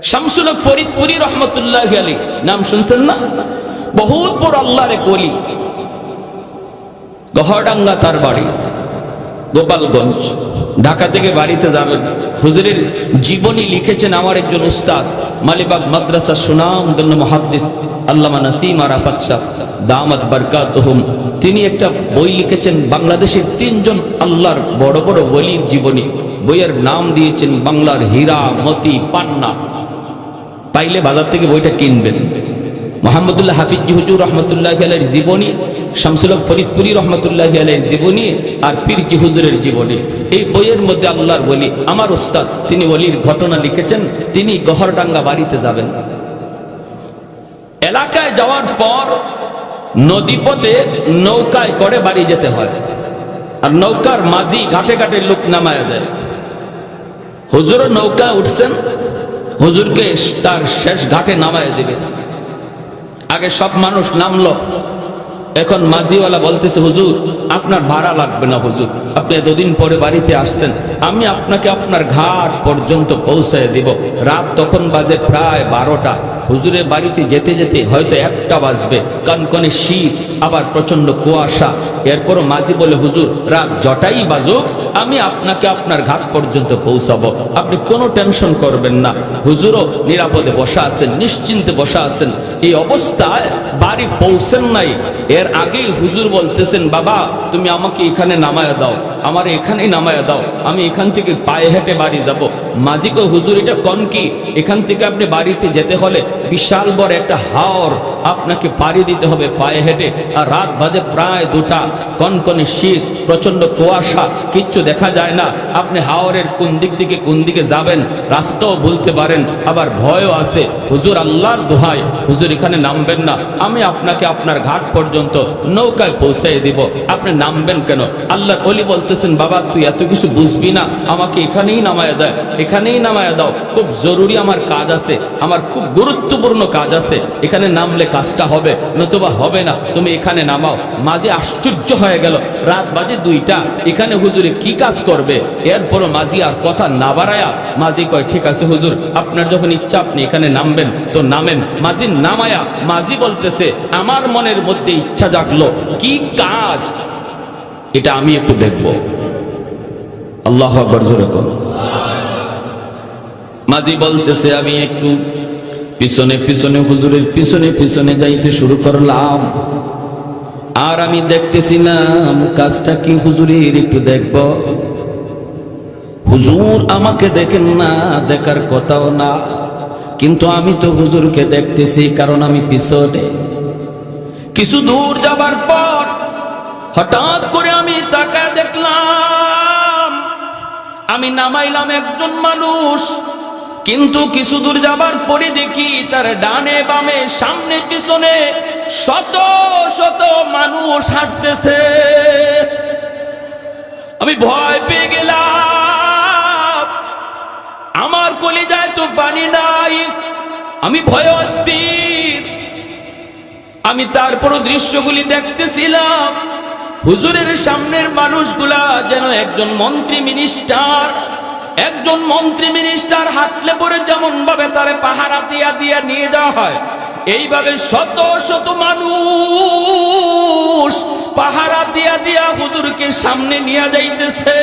শামসুল হক ফরিদপুরি রহমতুল্লাহি আলাইহি নাম শুনছেন না? বহুত বড় আল্লাহর এক ওলি। গহরডাঙ্গা তার বাড়ি, গোপালগঞ্জ। ঢাকা থেকে বাড়িতে যাবেন, হুজুরের জীবনী লিখেছেন আমার একজন উস্তাদ, মালিবাগ মাদ্রাসার সুনামধন্য মুহাদ্দিস আল্লামা নাসিম আরাফাত সাহেব দামাত বারকাতুহুম। তিনি একটা বই লিখেছেন বাংলাদেশের তিনজন আল্লাহর বড় বড় ওলির জীবনী। বইয়ের নাম দিয়েছেন বাংলার হীরা মতি পান্না। পাইলে বাজার থেকে বইটা কিনবেন। মোহাম্মদুল্লাহ হাফিজি হুজুর রহমতুল্লাহি আলাইহির জীবনী, শামসুল হক ফরিদপুরি রহমতুল্লাহি আলাইহির জীবনী, আর পীরজি হুজুরের জীবনী। এই বইয়ের মধ্যে আল্লাহর ওলি আমার উস্তাদ তিনি ওলির ঘটনা লিখেছেন। তিনি গহরডাঙ্গা বাড়িতে যাবেন, এলাকায় যাওয়ার পর নদীপথে নৌকায় করে বাড়ি যেতে হয়, আর নৌকার মাঝি ঘাটে ঘাটে লোক নামায় দেয়। হুজুরও নৌকায় উঠছেন, হুজুরকে তার শেষ ঘাটে নামায় দেবে। আগে সব মানুষ নামলো, এখন মাঝিওয়ালা বলতেছে হুজুর আপনার ভাড়া লাগবে না, হুজুর আপনি এতদিন পরে বাড়িতে আসছেন, আমি আপনাকে আপনার ঘাট পর্যন্ত পৌঁছায় দিব। রাত তখন বাজে প্রায় 12টা। হুজুরের বাড়িতে যেতে যেতে হয়তো 1টা বাজবে, কনকনে শীত, আবার প্রচন্ড কুয়াশা। এরপরও মাঝি বলে হুজুর রাত যটাই বাজুক আমি আপনাকে আপনার ঘাট পর্যন্ত পৌঁছাবো, আপনি কোনো টেনশন করবেন না। হুজুরও নিরাপদে বসা আছেন, নিশ্চিন্তে বসা আছেন। এই অবস্থায় বাড়ি পৌঁছেন নাই, এর আগেই হুজুর বলতেছেন বাবা তুমি আমাকে এখানে নামায়া দাও, আমার এখানেই নামায়া দাও, আমি এখান থেকে পায়ে হেঁটে বাড়ি যাব। মাঝি কই হুজুর এটা কোন কি, এখান থেকে আপনি বাড়িতে যেতে হলে বিশাল বড় একটা হাওর আপনাকে পাড়ি দিতে হবে পায়ে হেঁটে, আর রাত বাজে প্রায় 2টা, কনকনে শীত, প্রচন্ড কুয়াশা, কিচ্ছু দেখা যায় না। আপনি হাওরের কোন দিক থেকে কোন দিকে যাবেন রাস্তাও ভুলতে পারেন, আবার ভয়ও আছে। হুজুর আল্লাহর দোহাই হুজুর এখানে নামবেন না, আমি আপনাকে আপনার ঘাট পর্যন্ত নৌকায় পৌঁছাই দিব, আপনি নামবেন কেন? আল্লাহর ওলি বলতেছেন বাবা তুই এত কিছু বুঝবি না, আমাকে এখানেই নামায়া দেয়, এখানেই নামায়া দাও, খুব জরুরি আমার কাজ আছে, আমার খুব গুরুত্বপূর্ণ কাজ আছে, এখানে নামলে কাজটা হবে নতুবা হবে না, তুমি এখানে নামাও। মাঝে আশ্চর্য হয়ে গেল, রাত বাজে 2টা, এখানে হুজুরে কি কাজ করবে? এরপরও মাঝি আর কথা না বাড়ায়া মাঝি কয় ঠিক আছে হুজুর আপনার যখন ইচ্ছা আপনি এখানে নামবেন তো নামেন। মাঝি নামায়া মাঝি বলতেছে আমার মনের মধ্যে ইচ্ছা জাগলো, কি কাজ এটা আমি একটু দেখব। আল্লাহু আকবার জোরে কোন। মাঝি বলতেছে আমি একটু পিছনে পিছনে হুজুরের পিছনে পিছনে যাইতে শুরু করলাম, আর আমি দেখতেছিলাম কাজটা কি হুজুরের একটু দেখব। হুজুর আমাকে দেখেন না, দেখার কথাও না, কিন্তু আমি তো হুজুরকে দেখতেছি কারণ আমি পিছনে। কিছু দূর যাবার পর হঠাৎ করে আমি তাকায় দেখলাম আমি নামাইলাম একজন মানুষ, কিন্তু কিছু দূর যাবার পরে দেখি তার ডানে বামে সামনে পিছনে শত শত মানুষ হাঁটতেছে। আমি ভয় পেয়ে গেলাম, আমার কলিজায় তো পানি নাই, আমি ভয় অস্থির। আমি তারপরও দৃশ্যগুলি দেখতেছিলাম, হুজুরের সামনের মানুষগুলা যেন একজন মন্ত্রী মিনিস্টার হাঁটলে পরে যেমন ভাবে তারে পাহারা দিয়া নিয়ে যাওয়া হয়, এইভাবে শত শত মানুষ পাহারা দিয়া হুজুরকে সামনে নিয়ে যাইতেছে।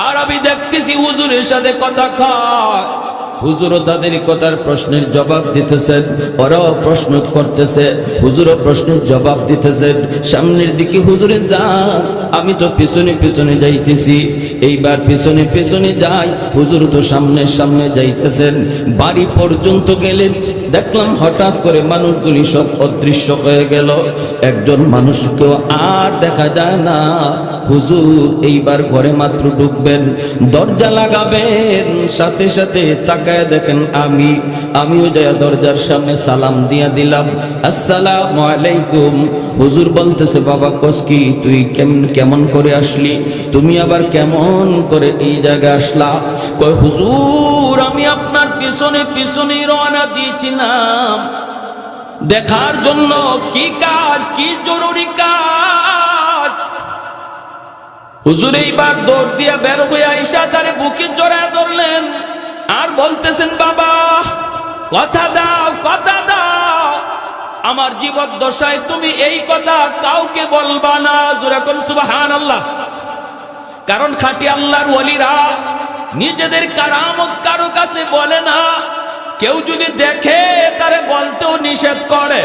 আর আমি দেখতেছি হুজুরের সাথে কথা কয়, হুজুরও তাদের কথার প্রশ্নের জবাব দিতেছেন, ওরাও প্রশ্ন করতেছে, হুজুরও প্রশ্নের জবাব দিতেছেন। সামনের দিকে হুজুরে যান, আমি তো পিছনে পিছনে যাইতেছি। এইবার পিছনে পিছনে যাই, হুজুর তো সামনে সামনে যাইতেছেন। বাড়ি পর্যন্ত গেলেন, দেখলাম হঠাৎ করে মানুষগুলি সব অদৃশ্য হয়ে গেল, একজন মানুষকেও আর দেখা যায় না। হুজুর এইবার ঘরে মাত্র ঢুকবেন, দরজা লাগাবেন, সাথে সাথে তাকায় দেখেন আমিও যায় দরজার সামনে সালাম দিয়া দিলাম, আসসালামু আলাইকুম। হুজুর বলতেছে বাবা কসকি তুই কেমন করে আসলি, তুমি আবার কেমন করে এই জায়গায় আসলা? কয় হুজুর আমি আপনার পিছনে পিছনে রওনা দিয়েছিলাম দেখার জন্য কি কাজ, কি জরুরি কাজ। হুজুর এইবার দৌড় দিয়া বের হয়ে আইসা তারে বুকে জড়ায় ধরলেন, আর বলতেছেন বাবা কথা দাও কথা দাও, আমার জীবদ্দশায় তুমি এই কথা কাউকে বলবা না। জোরে কোন সুবহানাল্লাহ। কারণ খাঁটি আল্লাহর ওলিরা নিজেদের কারামত কারো কাছে বলে না, কেউ যদি দেখে তারে বলতেও নিষেধ করে।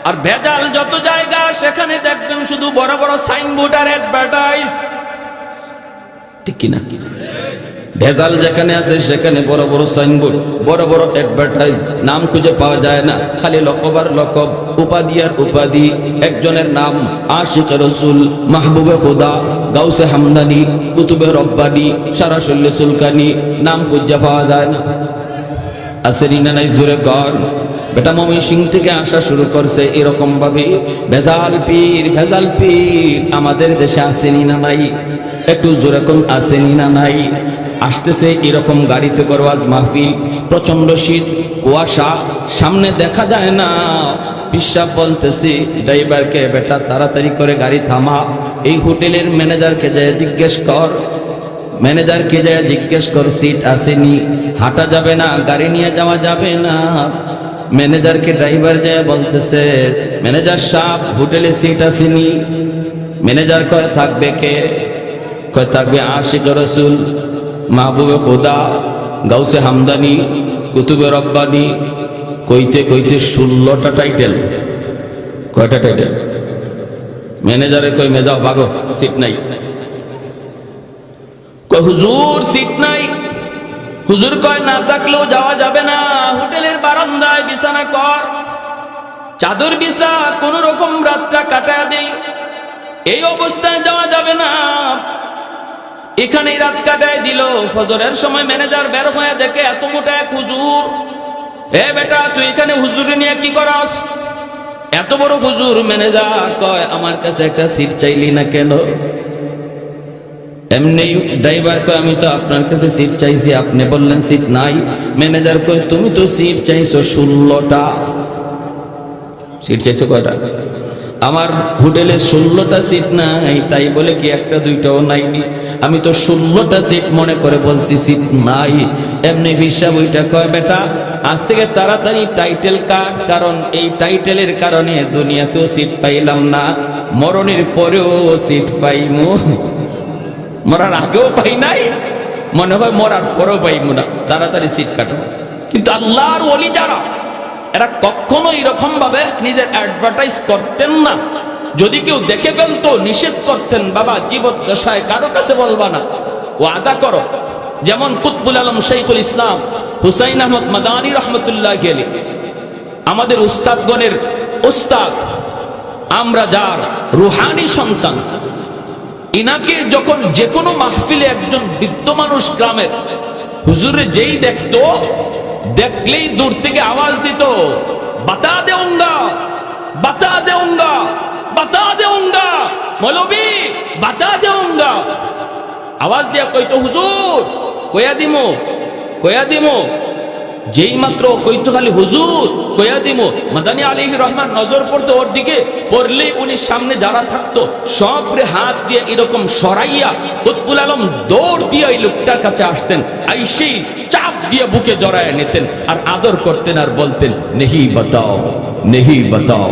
আর ভেজাল যত জায়গা সেখানে দেখবেন শুধু বড় বড় সাইনবোর্ড আর অ্যাডভার্টাইজ, ঠিক কিনা? ভেজাল যেখানে আছে সেখানে বড় বড় সাইনবোর্ড, বড় বড় অ্যাডভার্টাইজ, নাম খুঁজে পাওয়া যায় না, খালি লকব আর লকব, উপাধি আর উপাধি। একজনের নাম আশিকে রসুল, মাহবুবে খুদা, গাউসে হামদানি, কুতুবে রব্বানি, সারা শল্য সুলকানি, নাম খুঁজে পাওয়া যায় না। আসেনি না নাই? জোরে কর। বেটা মমি সিং থেকে আসা শুরু করছে এরকম ভাবে ভেজাল পীর, ভেজাল পীর আমাদের দেশে আসেনি না নাই? একটু জোরে কোন আসেনি না নাই? আসতেছে এরকম গাড়িতে করো আজ মাহফিল, প্রচন্ড শীত, কুয়াশা, সামনে দেখা যায় না। পিসাব বলতেছি ড্রাইভারকে, বেটা তাড়াতাড়ি করে গাড়ি থামা, এই হোটেলের ম্যানেজারকে যায় জিজ্ঞেস কর, ম্যানেজারকে যায় জিজ্ঞেস কর সিট আসেনি, হাঁটা যাবে না, গাড়ি নিয়ে যাওয়া যাবে না। ম্যানেজারকে ড্রাইভার যায় বলতেছে ম্যানেজার সাহেব হোটেলে সিট আসেনি। ম্যানেজার কয় থাকবে কে? কয় থাকবে আশিক রসুল, মাহবুবে খুদা, গাউসে হামদানি, কুতুবে রব্বানি। কইতে কইতে 16টা টাইটেল। কয়টা টাইটেল? ম্যানেজারে কই মেজাও ভাগো, সিট নাই। কয় হুজুর সিট নাই। হুজুর কয় না থাকলেও যাওয়া যাবে না, হোটেলের বারান্দায় বিছানা কর, চাদর বিছা, কোন রকম রাতটা কাটায় দেই। এই অবস্থায় যাওয়া যাবে না, এখানেই রাত কাটায় দিল। ফজরের সময় ম্যানেজার বের হয়ে দেখে এত মোটা এক হুজুর। এ বেটা তুই এখানে হুজুরে নিয়ে কি করস? এত বড় হুজুর। ম্যানেজার কয় আমার কাছে একটা সিট চাইলি না কেন? এমনি ড্রাইভার কয় আমি তো আপনার কাছে সিট চাইছি, আপনি বললেন সিট নাই। ম্যানেজার কয় তুমি তো সিট চাইছো 16টা। সিট চাইছো কয়টা? আমার হোটেলে 16টা সিট নাই, তাই বলে কি একটা দুইটাও নাইনি? আমি তো 16টা সিট মনে করে বলছি সিট নাই। এমনি হিসাব ওইটা কয় বেটা আজ থেকে তাড়াতাড়ি টাইটেল কাট, কারণ এই টাইটেলের কারণে দুনিয়াতেও সিট পাইলাম না, মরণের পরেও সিট পাইমু। মরার আগেও পাই নাই, মনে হয় মরার পরেও পাইমু না, তাড়াতাড়ি সিট কাটো। কিন্তু আল্লাহর ওলি যারা, এরা কখনো এরকম ভাবে নিজের অ্যাডভার্টাইজ করতেন না। যদি কেউ দেখে ফেলতো নিষেধ করতেন, বাবা জীবদ্দশায় কারো কাছে বলবা না, ওয়াদা করো। যেমন কুতবুল আলম শাইখুল ইসলাম হুসাইন আহমদ মাদানী রহমতুল্লাহি আলাইহি, আমাদের উস্তাদগণের উস্তাদ, আমরা যার রুহানি সন্তান, ইনাকে যখন যে কোনো মাহফিলে একজন বৃদ্ধ মানুষ গ্রামের হুজুরে যেই দেখতো, দেখলেই দূর থেকে আওয়াজ দিত বাতা দেউঙ্গা, বাতা দেউঙ্গা, বাতা দেউঙ্গা, মৌলবী বাতা দেউঙ্গা। আওয়াজ দিয়া কইতো হুজুর কয়া দিমো, কয়া দিমো। যেই মাত্র কইতো খালি হুজুর কয়া দিমো, মাদানী আলাইহির রহমান নজর পড়তো ওর দিকে, পড়লেই উনি সামনে যারা থাকতো সবরে হাত দিয়ে এরকম সরাইয়া কুতবুল আলম দৌড় দিয়ে এই লোকটার কাছে আসতেন, আইসেই চাপ দিয়ে বুকে জড়ায় নিতেন আর আদর করতেন আর বলতেন নেহি বাতাও, নেহি বাতাও,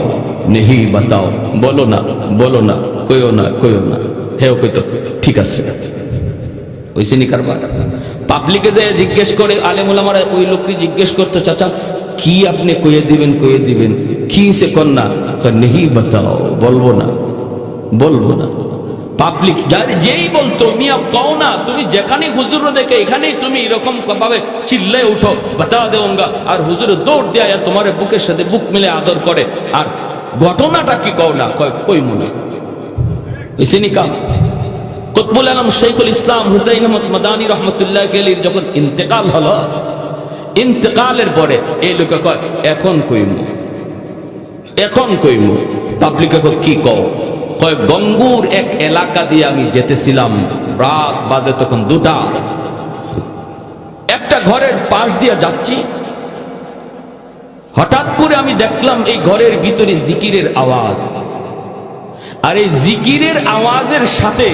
নেহি বাতাও, বলো না, বলো না, কইও না, কইও না। হেও কইতো ঠিক আছে। ওই সিনি কারবার পাবলিকে যে জিজ্ঞেস করে, আলেম ওলামারা ওই লোককে জিজ্ঞেস করতো চাচা কি আপনি কইয়ে দিবেন, কইয়ে দিবেন কি? সে কন্যা নেহি বাতাও, বলবো না, বলবো না। পাবলিক যেই বলতো মিয়া কও না, তুমি যেখানে হুজুর দেখে এখানেই তুমি এরকম ভাবে চিল্লে উঠো বাতা দেউঙ্গা, আর হুজুর দৌড় দেয় তোমার বুকের সাথে বুক মিলে আদর করে, আর ঘটনাটা কি কও না? কই মনে ইসিনি কাম। কুতবুল আলম শাইখুল ইসলাম হুসাইন আহমদ মাদানী রহমতুল্লাহি আলাইহির যখন ইন্তেকাল হলো, ইন্তেকালের পরে এই লোকে কয় এখন কইমু, এখন কইমু। পাবলিকে কি কও? কয় গঙ্গুর এক এলাকা দিয়ে আমি যেতেছিলাম, রাত বাজে তখন 2টা, একটা ঘরের পাশ দিয়ে যাচ্ছি, হঠাৎ করে আমি দেখলাম এই ঘরের ভিতরে জিকিরের আওয়াজ, আর এই জিকিরের আওয়াজের সাথে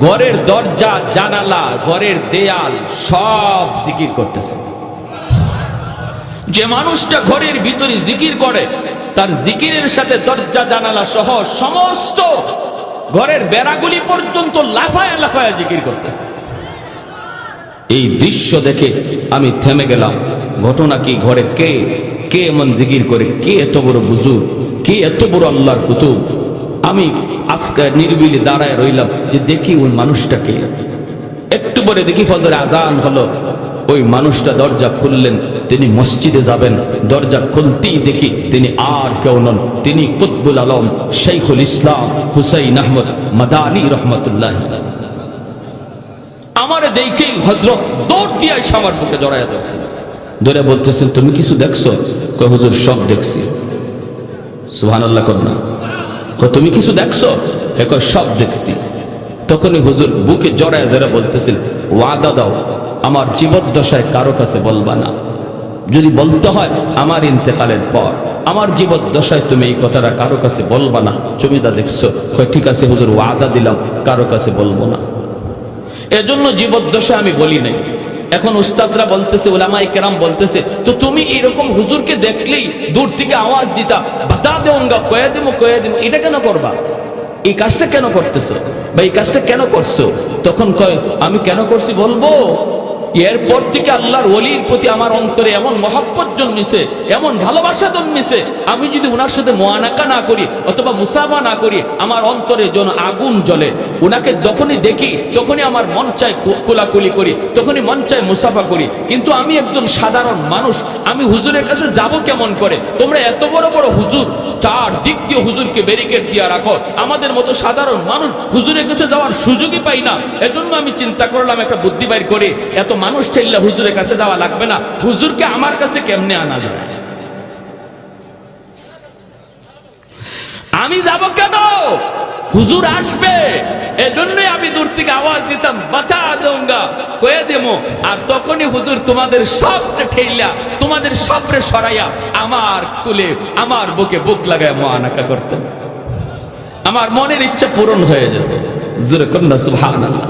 ঘরের দরজা জানালা ঘরের দেয়াল সব জিকির করতেছে। যে মানুষটা ঘরের ভিতরে জিকির করে তার জিকিরের সাথে দরজা জানালা সহ সমস্ত ঘরের বেড়াগুলি পর্যন্ত লাফায় লাফায় জিকির করতেছে। এই দৃশ্য দেখে আমি থেমে গেলাম। ঘটনা কি, ঘরে কে কে এমন জিকির করে, কে এত বড় বুজুর্গ, কে এত বড় আল্লাহর কুতুব। আমি আজকে নির্বিলি দাঁড়ায় রইলাম যে দেখি ওই মানুষটাকে। একটু পরে দেখি ফজরে আজান হলো, ওই মানুষটা দরজা খুললেন, তিনি মসজিদে যাবেন। দরজা খুলতেই দেখি তিনি আর কেউ নন, তিনি কুতবুল আলম শাইখুল ইসলাম হুসাইন আহমদ মাদানী রহমতুল্লাহ। আমার দেখেই হযরত দৌড় দিয়ে এসে আমার বুকে জড়ায় ধরছেন, ধরে বলতেছেন তুমি কিছু দেখছো? কই হুজুর সব দেখছি। সুবহানাল্লাহ কর না। তুমি কিছু দেখছো? কই সব দেখছি। তখনই হুজুর বুকে জড়ায় ধরে বলতেছেন ওয়াদা দাও আমার জীবদ্দশায় কারো কাছে বলবা না, যদি বলতে হয় আমার ইন্তেকালের পর, আমার জীবদ্দশায় তুমি এই কথাটা কারো কাছে বলবা না। জমিদা দেখছো? কই ঠিক আছে হুজুর ওয়াদা দিলাম কারো কাছে বলবো না। এজন্য জীবদ্দশায় আমি বলি নাই। এখন উস্তাদরা বলতেছে, উলামায়ে কেরাম বলতেছে, তো তুমি এরকম হুজুরকে দেখলেই দূর থেকে আওয়াজ দিতা বাতা দেউঙ্গা কয়ে দেবো কয়ে দেবো, এটা কেন করবা? এই কাজটা কেন করতেছো বা এই কাজটা কেন করছো? তখন কয় আমি কেন করছি বলবো? এরপর থেকে আল্লাহর ওলির প্রতি আমার অন্তরে এমন মহব্বত জন্মিছে, এমন ভালোবাসা জন্মিছে, আমি যদি উনার সাথে মুআনাকা না করি অথবা মুসাফা না করি আমার অন্তরে যেন আগুন জ্বলে। উনাকে যখনই দেখি তখনই আমার মন চায় কোলাকুলি করি, তখনই মন চায় মুসাফা করি। কিন্তু আমি একজন সাধারণ মানুষ, আমি হুজুরের কাছে যাব কেমন করে? তোমরা এত বড় বড় হুজুর, চার দিক দিয়ে হুজুরকে ব্যারিকেড দিয়ে রাখো, আমাদের মতো সাধারণ মানুষ হুজুরের কাছে যাওয়ার সুযোগই পাই না। এজন্য আমি চিন্তা করলাম একটা বুদ্ধি বাইর করে, এত মানুষ ঠেললে হুজুরের কাছে যাওয়া লাগবে না, হুজুরকে আমার কাছে কেমনে আনা যায়? আমি যাব কেন? হুজুর আসবে, এজন্যই আমি দূর থেকে আওয়াজ দিতাম বাতা দেউঙ্গা কয়ে দেবো। আর তখনই হুজুর তোমাদের সবরে ঠেইলা, তোমাদের সবরে সরাইয়া আমার কুলে আমার বুকে বুক লাগায় মুআনাকা করতেন। আমার মনের ইচ্ছা পূরণ হয়ে যেত। জোরে কন্যা সুবহানাল্লাহ।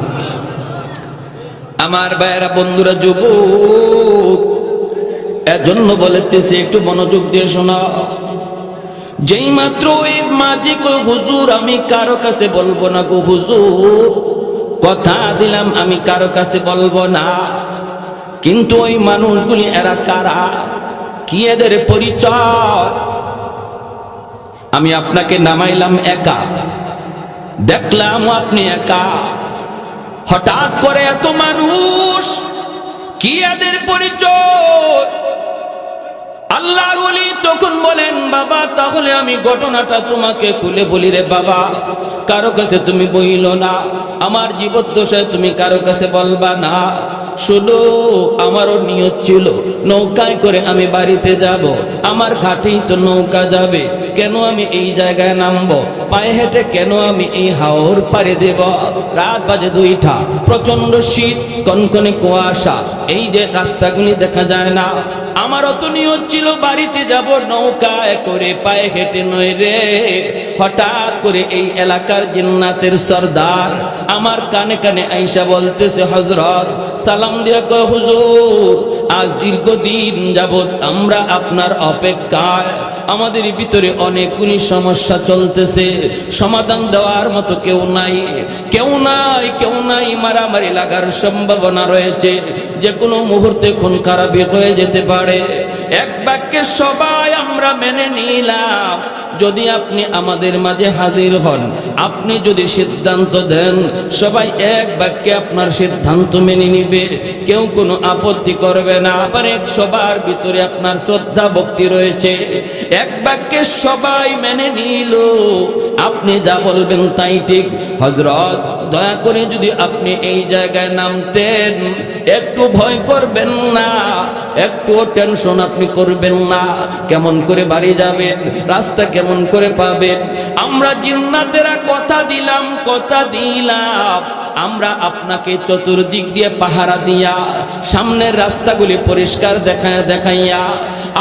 আমার ভাইয়েরা, বন্ধুরা, যুবক, এজন্য বলতেছি একটু মনোযোগ দিয়ে শোনা। যেই মাত্র ওই মাঝি কই হুজুর আমি কারো কাছে বলবো না গো হুজুর, কথা দিলাম আমি কারো কাছে বলবো না। কিন্তু ওই মানুষগুলি এরা কারা, কি এদের পরিচয়? আমি আপনাকে নামাইলাম একা, দেখলাম আপনি একা, হঠাৎ করে এত মানুষ, কি এদের পরিচয়? আল্লাহর ওলি তখন বলেন বাবা তাহলে আমি ঘটনাটা তোমাকে খুলে বলি রে বাবা, কারো কাছে তুমি বইল না, আমার জীবদ্দশায় তুমি কারো কাছে বলবা না। শুনো, আমারও নিয়ত ছিল নৌকায় করে আমি বাড়িতে যাব, আমার ঘাটেই তো নৌকা যাবে, কেন আমি এই জায়গায় নামবো? পায়ে হেঁটে কেন আমি এই হাওর পারে দেব? রাত বাজে 2টা, প্রচন্ড শীত, কনকনে কুয়াশা, এই যে রাস্তাগুলি দেখা যায় না। আমারও তো নিয়ত ছিল বাড়িতে যাব নৌকায় করে, পায়ে হেঁটে নয় রে। হঠাৎ করে এই এলাকার জিন্নাতের সর্দার আমার কানে কানে আইসা বলতেছে হযরত, সালাম দিয়ে কয় হুজুর আজ দীর্ঘদিন যাবত আমরা আপনার অপেক্ষায়, আমাদের ভিতরে অনেকগুলি সমস্যা চলতেছে, সমাধান দেওয়ার মতো কেউ নাই, কেউ নাই, কেউ নাই, মারামারি লাগার সম্ভাবনা রয়েছে, যে কোনো মুহূর্তে খুন খারাপি হয়ে যেতে পারে। এক বাক্যে সবাই আমরা মেনে নিলাম, যদি আপনি আমাদের মাঝে হাজির হন, আপনি যদি সিদ্ধান্ত দেন, সবাই এক বাক্যে আপনার সিদ্ধান্ত মেনে নিবে, কেউ কোনো আপত্তি করবে না। আবার সবার ভিতরে আপনার শ্রদ্ধা ভক্তি রয়েছে, এক বাক্যে সবাই মেনে নিল, আপনি যা বলবেন তাই ঠিক। হযরত দয়া করে যদি আপনি এই জায়গায় নামতেন, একটু ভয় করবেন না, একটু টেনশন আপনি করবেন না, কেমন করে বাড়ি যাবেন, রাস্তা কেমন করে পাবেন। আমরা জিন্নাতেরা কথা দিলাম, কথা দিলাম, আমরা আপনাকে চতুর্দিক দিয়ে পাহারা দিয়া সামনের রাস্তাগুলি পরিষ্কার দেখাইয়া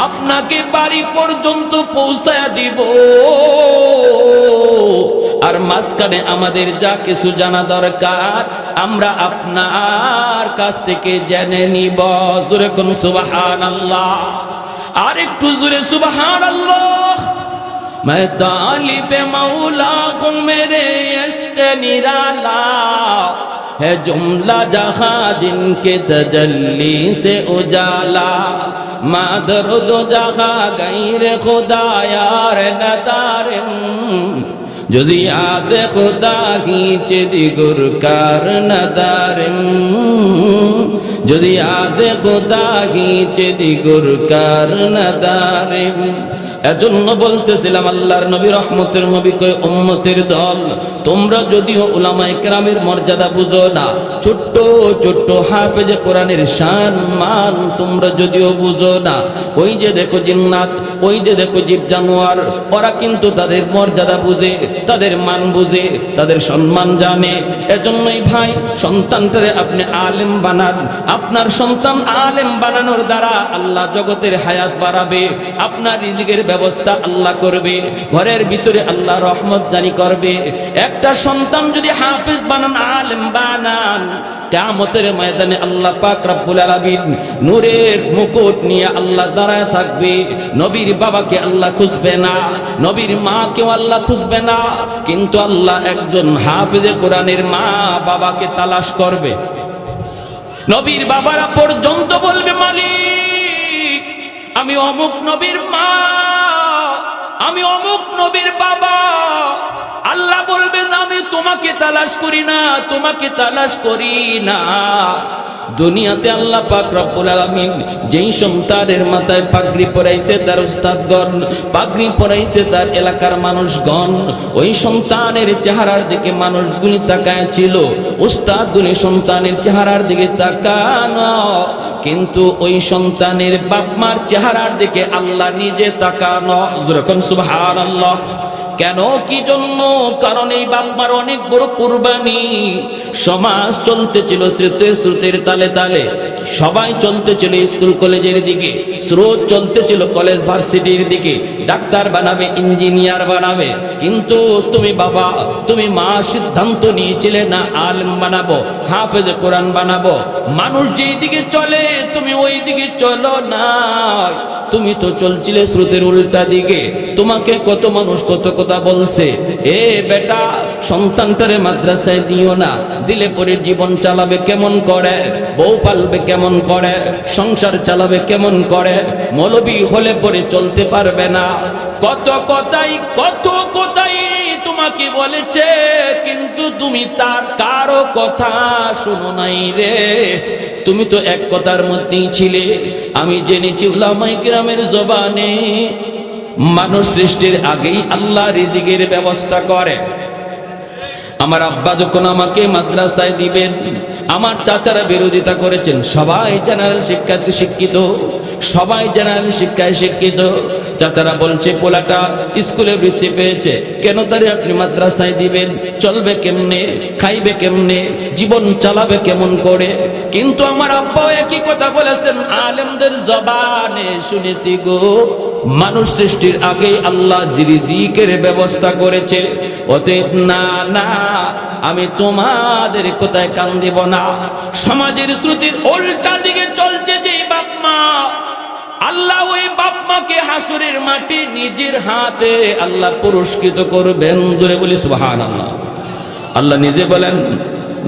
আপনাকে বাড়ি পর্যন্ত পৌঁছায়া দিব। আর মাঝখানে আমাদের যা কিছু জানা দরকার আমরা আপনার কাছ থেকে জেনে নিব। জোরে কোন সুবহানাল্লাহ, আর একটু জোরে সুবহানাল্লাহ। मैं तालिब मौला हूँ मेरे इश्क निराला है जुमला जहां जिनके तजल्ली से उजाला मादर दो जहां गैर खुदा यार नदारिम যদি याद खुदा हीचे दिगुर कार नदारिम যদি याद खुदा हीचे दिगुर कार नदारिम। এজন্য বলতেছিলাম আল্লাহর নবী রহমতের নবী কই উম্মতের দল, তোমরা যদিও উলামায়ে কেরামের মর্যাদা বুঝো না, ছোট্ট ছোট্ট হাফেজে কোরআনের শান মান তোমরা যদিও বুঝো না, ওই যে দেখো জিন্নাত, ওই যে দেখো জীব জানোয়ার, ওরা কিন্তু তাদের মর্যাদা বুঝে, তাদের মান বুঝে, তাদের সম্মান জানে। এজন্যই ভাই সন্তানটারে আপনি আলেম বানান। আপনার সন্তান আলেম বানানোর দ্বারা আল্লাহ জগতের হায়াত বাড়াবে, আপনার রিজিকের ব্যবস্থা আল্লাহ করবে, ঘরের ভিতরে আল্লাহ রহমত জারি করবে। একটা সন্তান যদি হাফেজ বানান, আলেম বানান, কিয়ামতের ময়দানে আল্লাহ পাক রব্বুল আলামিন নূরের মুকুট নিয়ে আল্লাহ দাঁড়ায় থাকবে। নবীর বাবাকে আল্লাহ খুঁজবে না, নবীর মাকেও আল্লাহ খুঁজবে না, কিন্তু আল্লাহ একজন হাফেজে কোরআনের মা বাবাকে তালাশ করবে। নবীর বাবারা পর্যন্ত বলবে, মালিক আমি অমুক নবীর মা, আমি অমুক নবীর বাবা। আল্লাহ বলবেন আমি তোমাকে তালাশ করি না, তোমাকে তালাশ করি না। দুনিয়াতে আল্লাহ পাক রব্বুল আলামিন যেই সন্তানের মাথায় পাগড়ি পরাইছে তার উস্তাদগণ, পাগড়ি পরাইছে তার এলাকার মানুষগণ, ওই সন্তানের চেহারার দিকে মানুষগুলি তাকায় ছিল, উস্তাদগুলি সন্তানের চেহারার দিকে তাকানো, কিন্তু ওই সন্তানের বাপ মার চেহারার দিকে আল্লাহ নিজে তাকানো। যখন সুবহানাল্লাহ। কেন কি জন্য? কারণ এই বাপমার অনেক বড় কুরবানি। সমাজ চলতেছিল স্রোতের তালে তালে, সবাই চলতেছিল স্কুল কলেজের দিকে, স্রোত চলতেছিল কলেজ ভার্সিটির দিকে, ডাক্তার বানাবে, ইঞ্জিনিয়ার বানাবে। কিন্তু তুমি বাবা, তুমি মা সিদ্ধান্ত নিয়েছিলে না আলেম বানাবো, হাফেজ কোরআন বানাবো। মানুষ যেই দিকে চলে তুমি ওই দিকে চলো না, তুমি তো চলছিলে স্রোতের উল্টা দিকে। তোমাকে কত মানুষ কত কথা বলছে, এ বেটা সন্তানটারে মাদ্রাসায় দিও না, দিলে পরে জীবন চালাবে কেমন করে, বউ পালবে কেমন করে, সংসার চালাবে কেমন করে, মৌলবী হলে পরে চলতে পারবে না। কত কথাই তোমাকে বলেছে, কিন্তু তুমি তার কারো কথা শুনো নাই রে। তুমি তো এক কথার মধ্যেই ছিলে। আমি জেনেছি উলামায়ে কেরামের জবানে মানুষ সৃষ্টির আগেই আল্লাহ রিজিকের ব্যবস্থা করে। আমার আব্বা যখন আমাকে মাদ্রাসায় দিবেন, আমার চাচারা বিরোধিতা করেছেন। সবাই জেনারেল শিক্ষাতে শিক্ষিত, সবাই জেনারেল শিক্ষায় শিক্ষিত। চাচারা বলছে পোলাটা স্কুলে বৃত্তি পেয়েছে, কেন তারে আপনি মাদ্রাসায় দিবেন? চলবে কেমনে, খাইবে কেমনে, জীবন চালাবে কেমন করে? কিন্তু আমার আব্বাও একই কথা বলেছেন, আলেমদের জবানে শুনেছি গো, মানুষ সৃষ্টির আগে আল্লাহ রিজিকের ব্যবস্থা করেছে। অতএব না না, আমি তোমাদের কোথায় কান দিব না। সমাজের শ্রুতির উল্টা দিকে চলছে যে বাপ মা, আল্লাহ ওই বাপ মাকে হাসরের মাটি নিজের হাতে আল্লাহ পুরস্কৃত করবেন। জোরে বলি সুবহানাল্লাহ। আল্লাহ নিজে বলেন,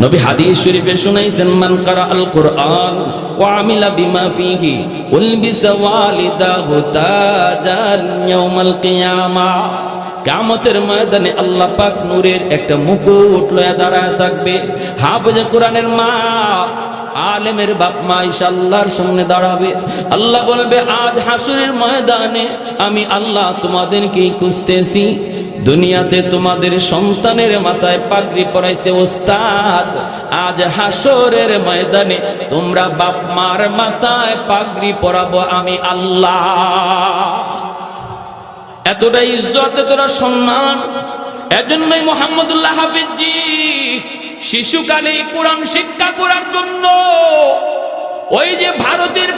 নবী হাদিস শরীফে শুনাইছেন, মান কারা আল কোরআন ওয়া আমিলা বিমা ফিহি উলবিসা ওয়ালিদাহু তাজান ইয়াউমাল কিয়ামাহ। কিয়ামতের ময়দানে আল্লাহ পাক নূরের একটা মুকুট লয়ে দাঁড়ায় থাকবে। হাফেজে কোরআনের মা, আলেমের বাপ মা ইনশাআল্লাহর সামনে দাঁড়াবে। আল্লাহ বলবে, আজ হাসরের ময়দানে আমি আল্লাহ তোমাদেরকে খুঁজতেছি। দুনিয়াতে তোমাদের সন্তানের মাথায় পাগড়ি পরাইছে ওস্তাদ, আজ হাসরের ময়দানে তোমরা বাপ মার মাথায় পাগড়ি পরাবো আমি আল্লাহ। এতটা ইজ্জত, এতটা সম্মান। এজন্যই মোহাম্মদুল্লাহ হাফিজ জি শিশুকালে কোরআন শিক্ষা করার জন্য ওই যে ভারতের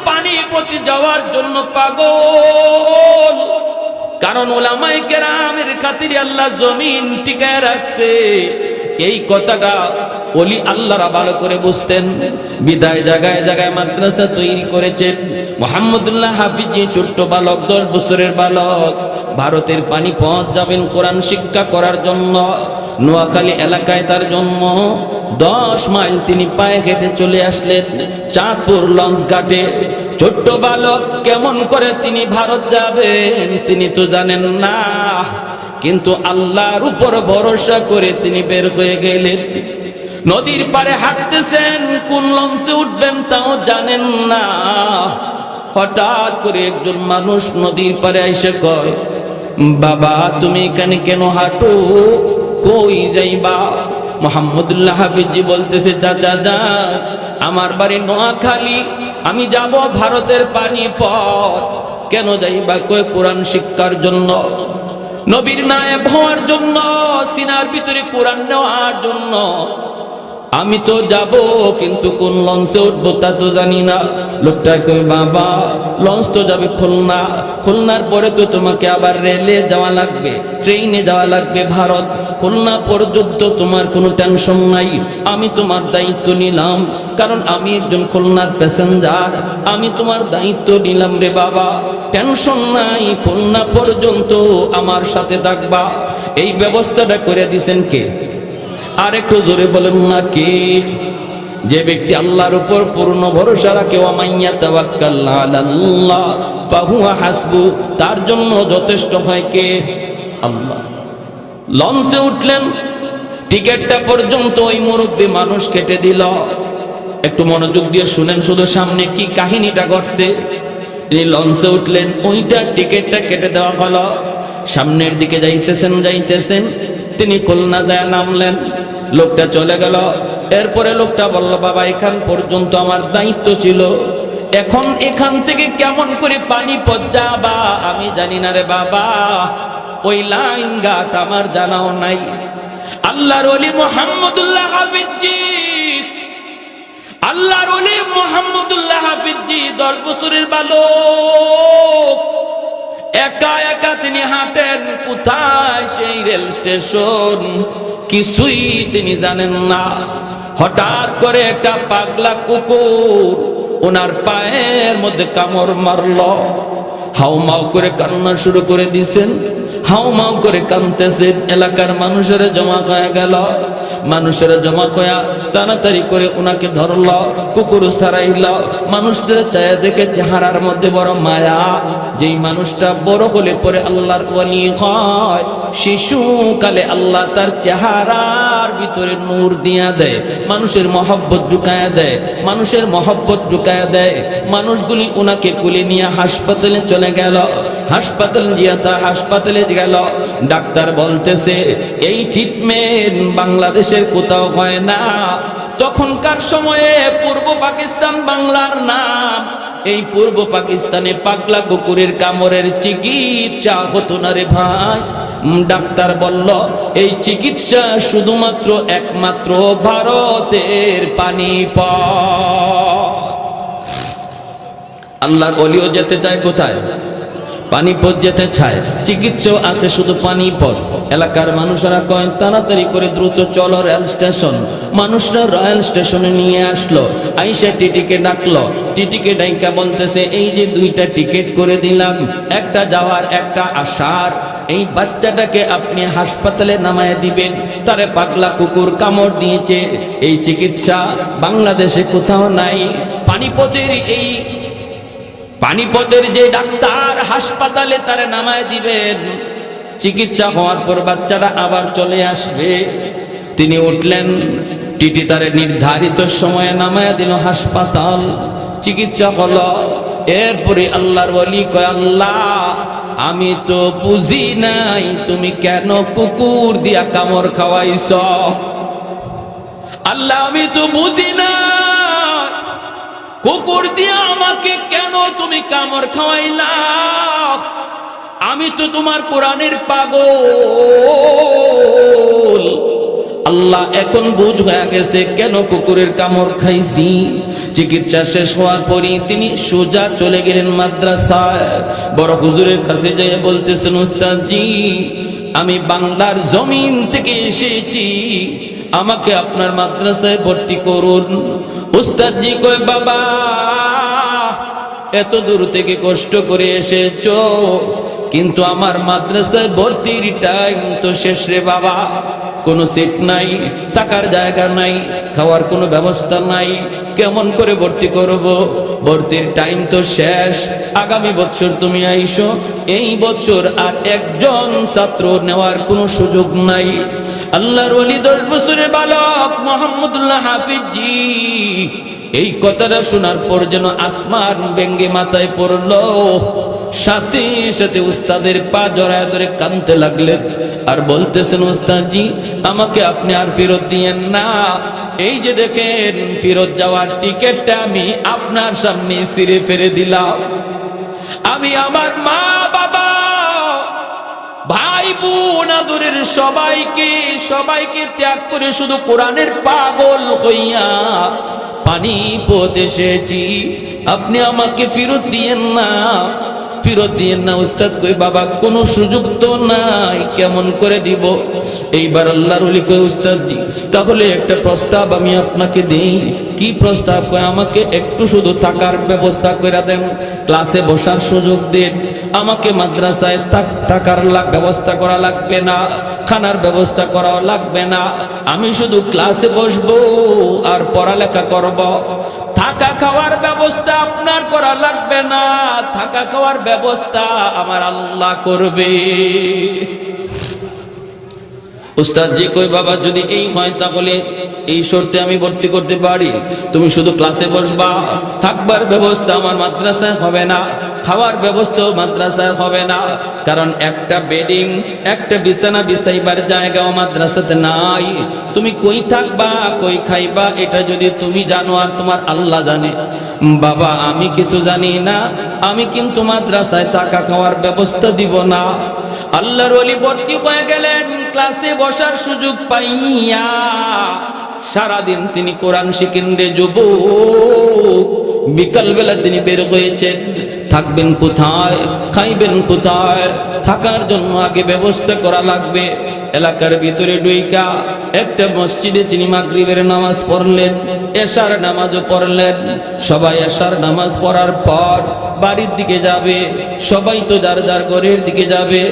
পানিপথে যাওয়ার জন্য পাগল। কারণ উলামায়ে কেরামের খাতিরে আল্লাহ জমিন টিকায় রাখছে। এই কথাটা ওলি আল্লাহরা ভালো করে বুঝতেন, বিদায় জায়গায় জায়গায় মাদ্রাসা তৈরি করেছেন। মুহাম্মদুল্লাহ হাফিজি ছোট্ট বালক, 10 বছরের বালক, ভারতের পানিপথ যাবেন কোরআন শিক্ষা করার জন্য। নোয়াখালী এলাকায় তার জন্ম। 10 মাইল তিনি পায়ে হেঁটে চলে আসলেন চাঁদপুর লঞ্চ ঘাটে। ছোট্ট বালক, কেমন করে তিনি ভারত যাবেন তিনি তো জানেন না, কিন্তু আল্লাহর উপর ভরসা করে তিনি বের হয়ে গেলেন। নদীর পাড়ে হাঁটতেছেন, কোন লঞ্চে উঠবেন তাও জানেন না। হঠাৎ করে একজন মানুষ নদীর পাড়ে এসে কয়, বাবা তুমি এখানে কেন হাঁটো, কই যাইবা? মুহাম্মদুল্লাহ হাফিজি বলতেছে, চাচা যান, আমার বাড়ি নোয়াখালী, আমি যাব ভারতের পানিপথ। কেন যাইবা? কয় কোরআন শিক্ষার জন্য, নবীর নায়েব হওয়ার জন্য, সিনার ভিতরে কোরআন নেওয়ার জন্য। আমি তো যাব, কিন্তু কোন লঞ্চে উঠবো তা তো জানি না। লোকটা কই, বাবা লঞ্চ তো যাবে খুলনা, খুলনার পরে তো তোমাকে আবার রেলে যাওয়া লাগবে, ট্রেনে যাওয়া লাগবে ভারত। খুলনা পর্যন্ত তোমার কোনো টেনশন নাই, আমি তোমার দায়িত্ব নিলাম, কারণ আমি একজন খুলনার প্যাসেঞ্জার, আমি তোমার দায়িত্ব নিলাম রে বাবা, টেনশন নাই, খুলনা পর্যন্ত আমার সাথে থাকবা। এই ব্যবস্থাটা করে দিছেন কে? আর একটু জোরে বলেন না কে? যে ব্যক্তি আল্লাহর উপর পূর্ণ ভরসা রাখে, ওয়া মাইয়া তাওয়াক্কাল আলাল্লাহ ফাহুয়া হাসবু, তার জন্য যথেষ্ট হয় কে? আল্লাহ। লঞ্চে উঠলেন, টিকেটটা পর্যন্ত ওই মুরব্বী মানুষ কেটে দিল। একটু মনোযোগ দিয়ে শুনেন শুধু সামনে কি কাহিনীটা ঘটছে। তিনি লঞ্চে উঠলেন, ওইটা টিকেটটা কেটে দেওয়া হলো। সামনের দিকে যাইতেছেন, তিনি খুলনা যায় নামলেন। লোকটা চলে গেল। এরপরে লোকটা বলল, বাবা এখান পর্যন্ত আমার দায়িত্ব ছিল, এখন এখান থেকে কেমন করে পানিপথ যাবা আমি জানি না রে বাবা, ওই লাইন ঘাট আমার জানাও নাই। আল্লাহর ওলি মুহাম্মদুল্লাহ হাফিজি, আল্লাহর ওলি মুহাম্মদুল্লাহ হাফিজি 10 বছরের বালক, একা একা তিনি হাঁটেন। কোথায় সেই রেল স্টেশন কিছুই তিনি জানেন না। হঠাৎ করে একটা পাগলা কুকুর ওনার পায়ের মধ্যে কামড় মারল। হাউমাউ করে কান্না শুরু করে দিছেন, হাউমাউ করে কাঁদতেছেন। এলাকার মানুষেরা জমা হয়ে গেল। মানুষেরা জমা হয়ে তাড়াতাড়ি করে ওনাকে ধরল, কুকুর ছাড়াইল। মানুষদের চায়া দেখে চেহারার মধ্যে বড় মায়া। যেই মানুষটা বড় হলে পরে আল্লাহর ওলি হয়, শিশুকালে আল্লাহ তার চেহারার ভিতরে নূর দিয়া দেয়, মানুষের মহব্বত ঢুকায়া দেয়, মানুষের মহব্বত ঢুকায়া দেয়। মানুষগুলি ওনাকে কুলে নিয়ে হাসপাতালে চলে গেল। হাসপাতালে গেল। ডাক্তার বলতেছে এই ট্রিটমেন্ট বাংলাদেশের কোথাও হয় না। তখনকার সময়ে পূর্ব পাকিস্তান বাংলার নাম। এই পূর্ব পাকিস্তানে পাগলা কুকুরের কামড়ের চিকিৎসা হতো না রে ভাই। ডাক্তার বলল এই চিকিৎসা শুধুমাত্র একমাত্র ভারতের পানিপথ। আল্লাহর ওলিও যেতে চায় কোথায়? পানিপথ যেতে চায়। চিকিৎসা আছে শুধু পানিপথ। এলাকার মানুষেরা কয় তাড়াতাড়ি করে দ্রুত চলো রেল স্টেশন। মানুষরা রেল স্টেশনে নিয়ে আসলো। আইসা টিটিকে ডাকলো। টিটিকে ডাইকা বলতেছে এই যে 2টা টিকিট করে দিলাম, একটা যাওয়ার একটা আসার। এই বাচ্চাটাকে আপনি হাসপাতালে নামায় দিবেন, তারে পাগলা কুকুর কামড় দিয়েছে। এই চিকিৎসা বাংলাদেশে কোথাও নাই। পানিপথের যে ডাক্তার হাসপাতালে তারে নামায় দিবেন, চিকিৎসা হওয়ার পর বাচ্চাটা আবার চলে আসবে। তিনি উঠলেন, টিটি তারে নির্ধারিত সময়ে নামায় দিল হাসপাতাল। চিকিৎসা হলো। এরপরে আল্লাহর ওলি কয় আল্লাহ আমি তো বুঝি নাই তুমি কেন কুকুর দিয়া কামড় খাওয়াইছ। আল্লাহ আমি তো বুঝি না কুকুর দিয়া আমাকে কেন তুমি কামড় খাওয়াইলা। আমি তো তোমার কোরআনের পাগল। আল্লাহ আল্লাহ এখন বুঝ হয়ে গেছে কেন কুকুরের কামড় খাইছি। চিকিৎসা শেষ হওয়ার পরই তিনি সোজা চলে গেলেন মাদ্রাসায়। বড় হুজুরের কাছে যেয়ে বলতেছেন, উস্তাদজি আমি বাংলার জমিন থেকে এসেছি, আমাকে আপনার মাদ্রাসায় ভর্তি করুন। উস্তাদজি কয়, বাবা এত দূর থেকে কষ্ট করে এসেছো, কিন্তু আমার মাদ্রাসায় ভর্তির টাইম তো শেষ রে বাবা। কোনো সিট নাই, থাকার জায়গা নাই, খাওয়ার কোনো ব্যবস্থা নাই, কেমন করে ভর্তি করব? ভর্তির টাইম তো শেষ, আগামী বছর তুমি আইসো, এই বছর আর একজন ছাত্র নেওয়ার কোনো সুযোগ নাই। আল্লাহর ওলি 10 বছরের বালক মোহাম্মদুল্লাহ হাফিজ জি এই কথাটা শোনার পর যেন আসমান ভেঙ্গে মাথায় পড়লো। সাথে সাথে উস্তাদের পা জড়ায় ধরে কাঁদতে লাগলেন আর বলতেছেন, উস্তাদজি আমাকে আপনি আর ফেরত দিয়েন না। এই যে দেখেন ফেরত যাওয়ার টিকিটটা আমি আপনার সামনে ছিঁড়ে ফেলে দিলাম। আমি আমার মা বাবা ভাই বোন আদরের সবাইকে ত্যাগ করে শুধু কোরআনের পাগল হইয়া পানিপথ এসেছি, আপনি আমাকে ফেরত দিয়েন না, ফেরত দিয়েন না। উস্তাদ কই, বাবা কোনো সুযোগ তো নাই, কেমন করে দিব? এইবার আল্লাহর ওলি কই, উস্তাদজি তাহলে একটা প্রস্তাব আমি আপনাকে দেই। কি প্রস্তাব? কয়, আমাকে একটু শুধু থাকার ব্যবস্থা করে দেন, ক্লাসে বসার সুযোগ দেন, আমাকে মাদ্রাসায় থাকার ব্যবস্থা করা লাগবে না, খানার ব্যবস্থা করা লাগবে না, আমি শুধু ক্লাসে বসবো আর পড়ালেখা করব। থাকা খাওয়ার ব্যবস্থা আপনার করা লাগবে না, থাকা খাওয়ার ব্যবস্থা আমার আল্লাহ করবে। উস্তাদজি কই, বাবা যদি এই হয় তাহলে এই শর্তে আমি ভর্তি করতে পারি, তুমি শুধু ক্লাসে বসবা, থাকবার ব্যবস্থা আমার মাদ্রাসায় হবে না, খাওয়ার ব্যবস্থা মাদ্রাসায় হবে না, কারণ একটা বেডিং একটা বিছানা বিছাইবার জায়গাও মাদ্রাসাতে নাই। তুমি কই থাকবা কই খাইবা এটা যদি তুমি জানো আর তোমার আল্লাহ জানে। বাবা আমি কিছু জানি না, আমি কিন্তু মাদ্রাসায় থাকা খাওয়ার ব্যবস্থা দিব না। আল্লাহর ওলি ভর্তি হয়ে গেলেন, ক্লাসে বসার সুযোগ পাইয়া সারাদিন তিনি কোরআন শিখেন রে যুবক। বিকাল বেলা তিনি বের হয়েছেন, থাকবেন কোথায়, খাইবেন কোথায়, থাকার জন্য আগে ব্যবস্থা করা লাগবে। এলাকার ভিতরে ঢুইকা একটা মসজিদে তিনি মাগরিবের নামাজ পড়লেন, এশার নামাজও পড়লেন। সবাই এশার নামাজ পড়ার পর বাড়ির দিকে যাবে, সবাই তো যার যার ঘরের দিকে যাবে।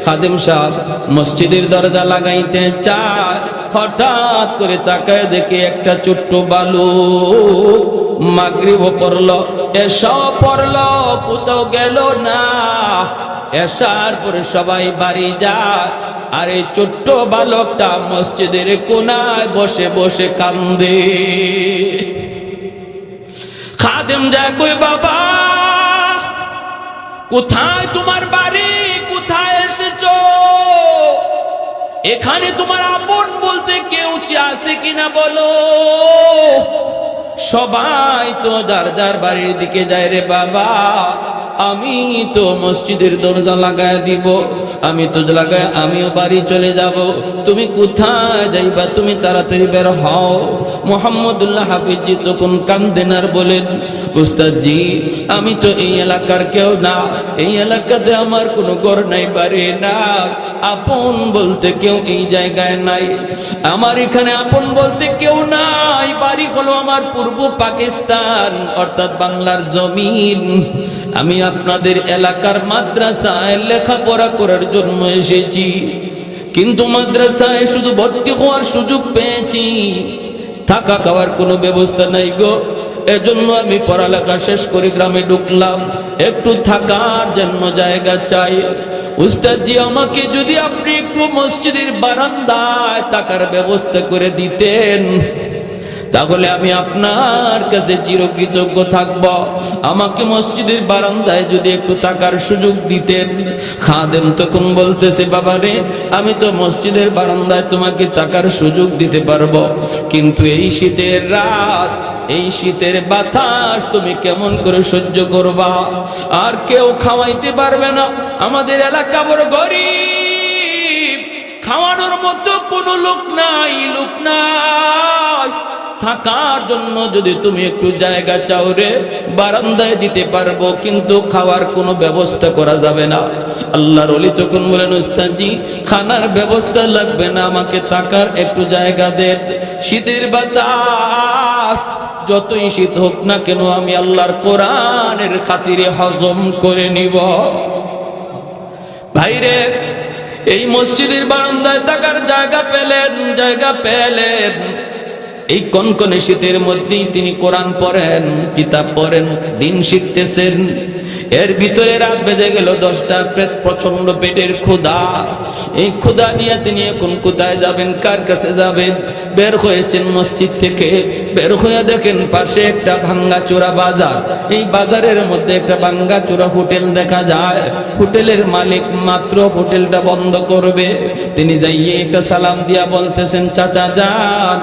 খাদেম সাহেব মসজিদের দরজা লাগাইতে চায়, হঠাৎ করে তাকায় দেখে একটা ছোট্ট বালক মাগরিবও পড়লো, এশাও পড়লো, কোথাও গেল না। এশার পরে সবাই বাড়ি যায়, আর এই ছোট্ট বালকটা মসজিদের কোনায় বসে বসে কান্দে। খাদেম যায় কই, বাবা কোথায় তোমার বাড়ি, কোথায় এসেছো? এখানে তোমার আপন বলতে কেউ আছে কিনা বলো? সবাই তো যার যার বাড়ির দিকে যায় রে বাবা, আমি তো মসজিদের দরজা লাগায় দিব, আমি তো লাগায় আমিও বাড়ি চলে যাব। তুমি কোথায় যাইবা? তুমি তাড়াতাড়ি বের হও। মোহাম্মদুল্লাহ হাফিজ জি তখন কান্দেন আর বলেন, উস্তাদজি আমি তো এই এলাকার কেউ না, এই এলাকাতে আমার কোনো ঘর নাই, বাড়ি না, আপন বলতে কেউ এই জায়গায় নাই। আমার এখানে আপন বলতে কেউ নাই, বাড়ি হলো আমার পূর্ব পাকিস্তান অর্থাৎ বাংলার জমিন। আমি আপনাদের এলাকার মাদ্রাসায় লেখাপড়া করার জন্য এসেছি, কিন্তু মাদ্রাসায় শুধু ভর্তি হওয়ার সুযোগ পেয়েছি, থাকা খাওয়ার কোনো ব্যবস্থা নাই গো। এজন্য আমি পড়ালেখা শেষ করে গ্রামে ঢুকলাম, একটু থাকার জন্য জায়গা চাই। উস্তাদজি আমাকে যদি আপনি একটু মসজিদের বারান্দায় থাকার ব্যবস্থা করে দিতেন তাহলে আমি আপনার কাছে চিরকৃতজ্ঞ থাকব। আমাকে মসজিদের বারান্দায় যদি একটু থাকার সুযোগ দিতেন। খাদেম তখন বলতেছে, বাবা রে আমি তো মসজিদের বারান্দায় তোমাকে থাকার সুযোগ দিতে পারবো, কিন্তু এই শীতের রাত, এই শীতের বাতাস তুমি কেমন করে সহ্য করবা? আর কেউ খাওয়াইতে পারবে না, আমাদের এলাকা বড় গরিব, খাওয়ানোর মতো কোনো লোক নাই, থাকার জন্য যদি তুমি একটু জায়গা চাও রে, বারান্দায় দিতে পারবো, কিন্তু খাওয়ার কোনো ব্যবস্থা করা যাবে না। আল্লাহর ওলি তখন বলেন, উস্তাদজি খানার ব্যবস্থা লাগবে না, আমাকে থাকার একটু জায়গা দেন। শীতের বাতাস যতই শীত হোক না কেন, আমি আল্লাহর কোরআনের খাতিরে হজম করে নিব। ভাইরে, এই মসজিদের বারান্দায় থাকার জায়গা পেলেন, এই কনকনে শীতের মধ্যেই তিনি কোরআন পড়েন, কিতাব পড়েন, দিন শিখতেছেন। এর ভিতরে রাত বেজে গেল 10টা, প্রচন্ড পেটের ক্ষুধা। এই ক্ষুধা নিয়ে তিনি এখন কোথায় যাবেন, কার কাছে যাবেন? বের হয়েছেন মসজিদ থেকে, বের হয়ে দেখেন পাশে একটা ভাঙ্গাচোরা বাজার। এই বাজারের মধ্যে একটা ভাঙ্গাচোরা হোটেল দেখা যায়। হোটেলের মালিক মাত্র হোটেলটা বন্ধ করবে, তিনি যাইয়ে একটা সালাম দিয়া বলতেছেন, চাচা যান,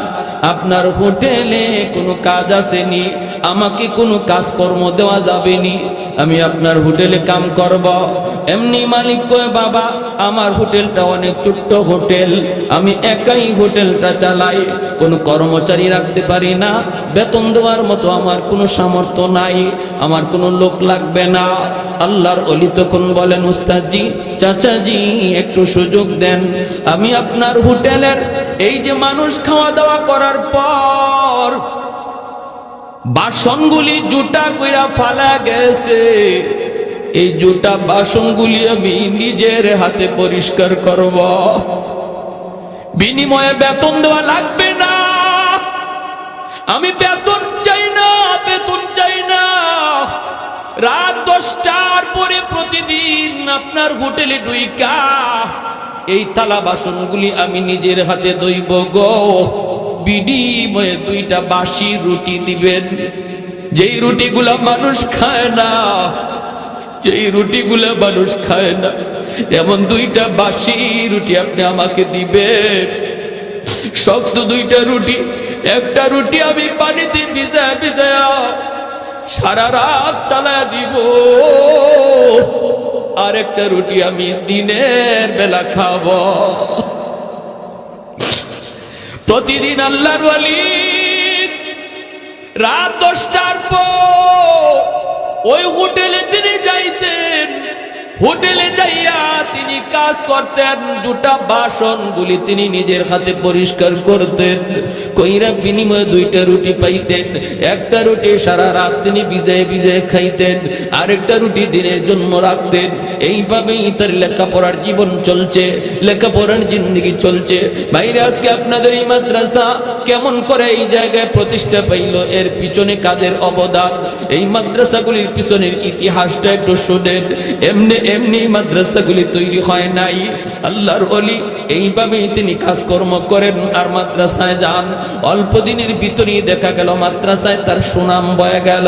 আপনার হোটেলে কোনো কাজ আসেনি, আমাকে কোনো কাজকর্ম দেওয়া যাবে নি, আমি আপনার হোটেলে কাম করব। এমনি মালিক কয়, বাবা আমার হোটেলটা অনেক ছোট্ট হোটেল, আমি একাই হোটেলটা চালাই, কোনো কর্মচারী রাখতে পারি না, বেতন দেওয়ার মতো আমার কোনো সামর্থ্য নাই, আমার কোনো লোক লাগবে না। আল্লাহর ওলি তখন বলেন, উস্তাদজি চাচাজি একটু সুযোগ দেন, আমি আপনার হোটেলের এই যে মানুষ খাওয়া দাওয়া করার পর বাসনগুলি জুটা কইরা ফালা গেছে, এই জুটা বাসনগুলি আমি নিজের হাতে পরিষ্কার করব, বিনিময়ে বেতন দেওয়া লাগবে না, আমি বেতন চাই না। রাত 10টার পরে প্রতিদিন আপনার হোটেলে ঢুইকা এই থালা বাসনগুলি আমি নিজের হাতে ধুইব গো, বিনিময়ে 2টা বাসি রুটি দিবেন, যেই রুটিগুলা মানুষ খায় না, এমন 2টা বাসি রুটি আপনি আমাকে দিবেন। শক্ত 2টা রুটি, একটা রুটি আমি পানিতে ভিজায়া সারা রাত চালায়া দিব, আর একটা রুটি আমি দিনের বেলা খাবো। প্রতিদিন আল্লাহর ওয়ালি রাত 10টার পর ওই হোটেলে তিনি যাইতেন, হোটেলে যাইয়া তিনি কাজ করতেন, দুটা বাসনগুলি তিনি নিজের হাতে পরিষ্কার করতেন, কইরা বিনিময়ে 2টা রুটি পাইতেন। একটা রুটি সারা রাত তিনি ভিজে খাইতেন, আরেকটা রুটি দিনের জন্য রাখতেন। এইভাবেই তার লেখাপড়ার জীবন চলছে, লেখাপড়ার জিন্দেগি চলছে। বাইরে আজকে আপনাদের এই মাদ্রাসা কেমন করে এই জায়গায় প্রতিষ্ঠা পাইল, এর পিছনে কাদের অবদান, এই মাদ্রাসাগুলির পিছনের ইতিহাসটা একটু শুনেন। এমনি মাদ্রাসাগুলি তৈরি হয় নাই, আল্লাহর ওলি এইভাবেই তিনি কাজকর্ম করেন আর মাদ্রাসায় যান। অল্প দিনের ভিতরেই দেখা গেল মাদ্রাসায় তার সুনাম বয়ে গেল,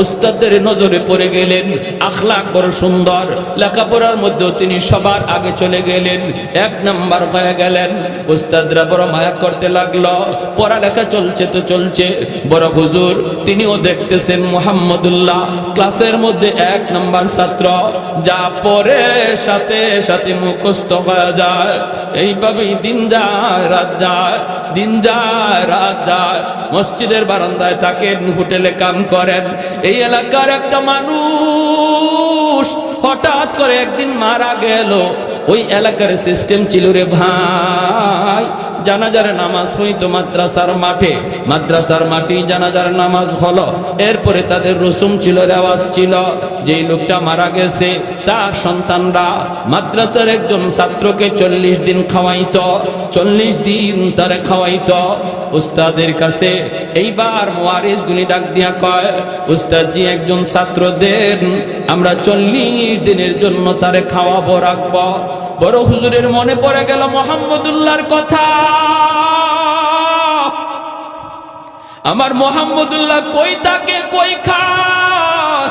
উস্তাদের নজরে পড়ে গেলেন, আখলাক বড় সুন্দর, লেখাপড়ার মধ্যেও তিনি সবার আগে চলে গেলেন, 1 নাম্বার হয়ে গেলেন। উস্তাদরা বড় মায়া করতে লাগলো, পড়ালেখা চলছে, বড় হুজুর তিনিও দেখতেছেন মুহাম্মদুল্লাহ ক্লাসের মধ্যে 1 নাম্বার ছাত্র, যা পড়ে সাথে সাথে মুখস্থ হয়ে যায়। এইভাবেই দিন যায় রাত যায়, মসজিদের বারান্দায় থাকেন, হোটেলে কাম করেন। এই এলাকার একটা মানুষ হঠাৎ করে একদিন মারা গেল। ওই এলাকার সিস্টেম ছিল রে ভাই, জানাজার নামাজ হইতো মাদ্রাসার মাঠে জানাজার নামাজ হলো। এরপরে তাদের রসুম ছিল, রেওয়াজ ছিল, যেই লোকটা মারা গেছে তার সন্তানরা মাদ্রাসার একজন ছাত্রকে 40 দিন খাওয়াইতো, 40 দিন তারে খাওয়াইতো উস্তাদের কাছে। এইবার মুয়ারিজ গুলি ডাক দিয়া কয়, উস্তাদজি একজন ছাত্র দেন, আমরা 40 দিনের জন্য তারে খাওয়াবো রাখবো। বড় হুজুরের মনে পড়ে গেল মুহাম্মদুল্লাহর কথা, আমার মুহাম্মদুল্লাহ কই থাকে কই খায়,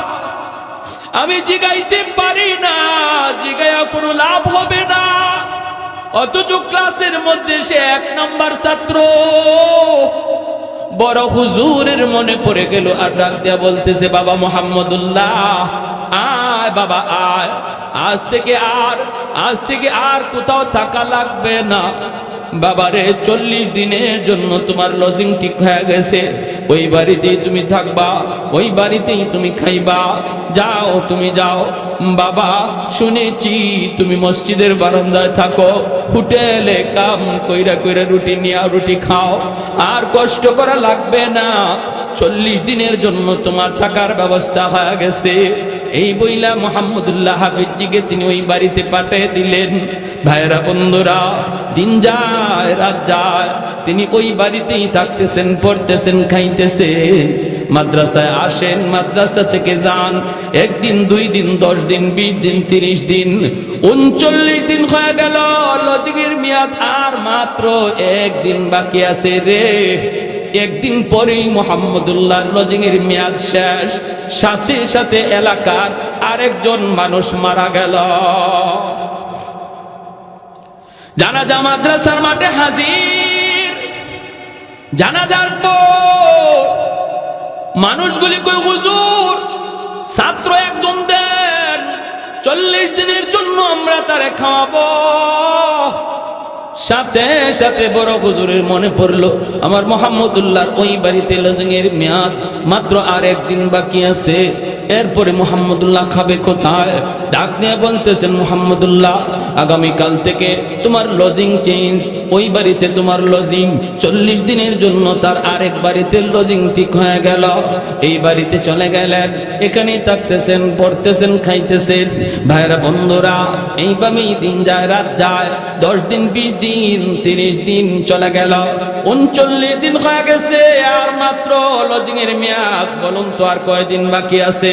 আমি জিগাইতে পারি না, জিগাইয়া কোনো লাভ হবে না, অথচ ক্লাসের মধ্যে সে 1 নাম্বার ছাত্র। বড় হুজুরের মনে পড়ে গেল আর ডাক দিয়া বলতেছে, বাবা মুহাম্মদুল্লাহ আয়, বাবা আয়, আজ থেকে আর আজ থেকে আর কোথাও থাকা লাগবে না। বাবারে 40 দিনের জন্য তোমার লজিং ঠিক হয়ে গেছে, ওই বাড়িতেই তুমি থাকবা, ওই বাড়িতেই তুমি খাইবা। যাও, তুমি যাও। বাবা শুনেছি তুমি মসজিদের বারান্দায় থাকো, হোটেলে কাম কইরা কইরা রুটি নিয়া রুটি খাও, আর কষ্ট করা লাগবে না। 40 দিনের জন্য তোমার থাকার ব্যবস্থা হয়ে গেছে। এই বইলা মুহাম্মদুল্লাহ হাফেজজিকে তিনি ওই বাড়িতে পাঠিয়ে দিলেন। ভাইরা বন্ধুরা, দিন যায় রাত যায়, তিনি ওই বাড়িতেই থাকতেছেন, পড়তেছেন, খাইতেছেন। মাদ্রাসায় আসেন, মাদ্রাসা থেকে যান, 1 দিন 2 দিন 10 দিন 20 দিন 30 দিন 39 দিন হয়ে গেল। লজিকের মেয়াদ আর মাত্র 1 দিন বাকি আছে রে। 1 দিন পরেই মুহাম্মদুল্লাহর লজিংয়ের মেয়াদ শেষ। সাথে সাথে এলাকার আরেকজন মানুষ মারা গেল। জানাজা মাদ্রাসার মাঠে হাজির। জানাজার পর মানুষগুলি কই, হুজুর ছাত্র একজন দেন, 40 দিনের জন্য আমরা তারে খাওয়াবো। সাথে সাথে বড় হুজুরের মনে পড়লো, আমার মুহাম্মদুল্লাহর ওই বাড়িতে লজিংয়ের মেয়াদ মাত্র আর 1 দিন বাকি আছে। এরপরে মুহাম্মদুল্লাহ খাবে কোথায়? ডাক দিয়ে বলতেছেন, মুহাম্মদুল্লাহ আগামীকাল থেকে তোমার লজিং চেঞ্জ, ওই বাড়িতে তোমার লজিং। 40 দিনের জন্য তার আরেক বাড়িতে লজিং ঠিক হয়ে গেল। এই বাড়িতে চলে গেলেন, এখানেই থাকতেছেন, পড়তেছেন, খাইতেছেন। ভাইরা বন্ধুরা, এইভাবেই দিন যায় রাত যায়। 10 দিন 20 দিন 30 দিন চলে গেল, 39 দিন হয়ে গেছে। আর মাত্র লজিং এর মেয়াদ, বলুন তো আর কয়দিন বাকি আছে?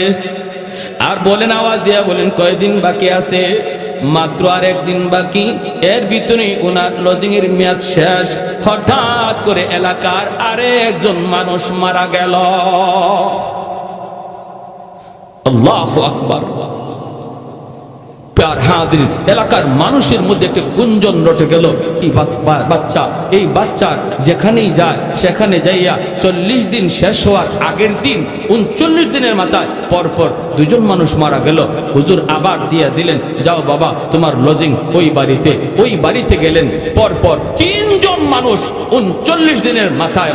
আর বলেন, আওয়াজ দিয়া বলেন, কয়দিন বাকি আছে? মাত্র আর 1 দিন বাকি। এর ভিতরে ওনার লজিং এর মেয়াদ শেষ। হঠাৎ করে এলাকার আরেকজন মানুষ মারা গেল। আল্লাহু আকবার। প্যার হাজির, এলাকার মানুষের মধ্যে একটা গুঞ্জন রটে গেল, এই বাচ্চা, এই বাচ্চা যেখানেই যায় সেখানে যাইয়া 40 দিন শেষ হওয়ার আগের দিন 39 দিনের মাথায় পরপর 2 জন মানুষ মারা গেল। হুজুর আবার দিয়া দিলেন, যাও বাবা তোমার লজিং ওই বাড়িতে। ওই বাড়িতে গেলেন, পরপর 3 জন মানুষ 39 দিনের মাথায়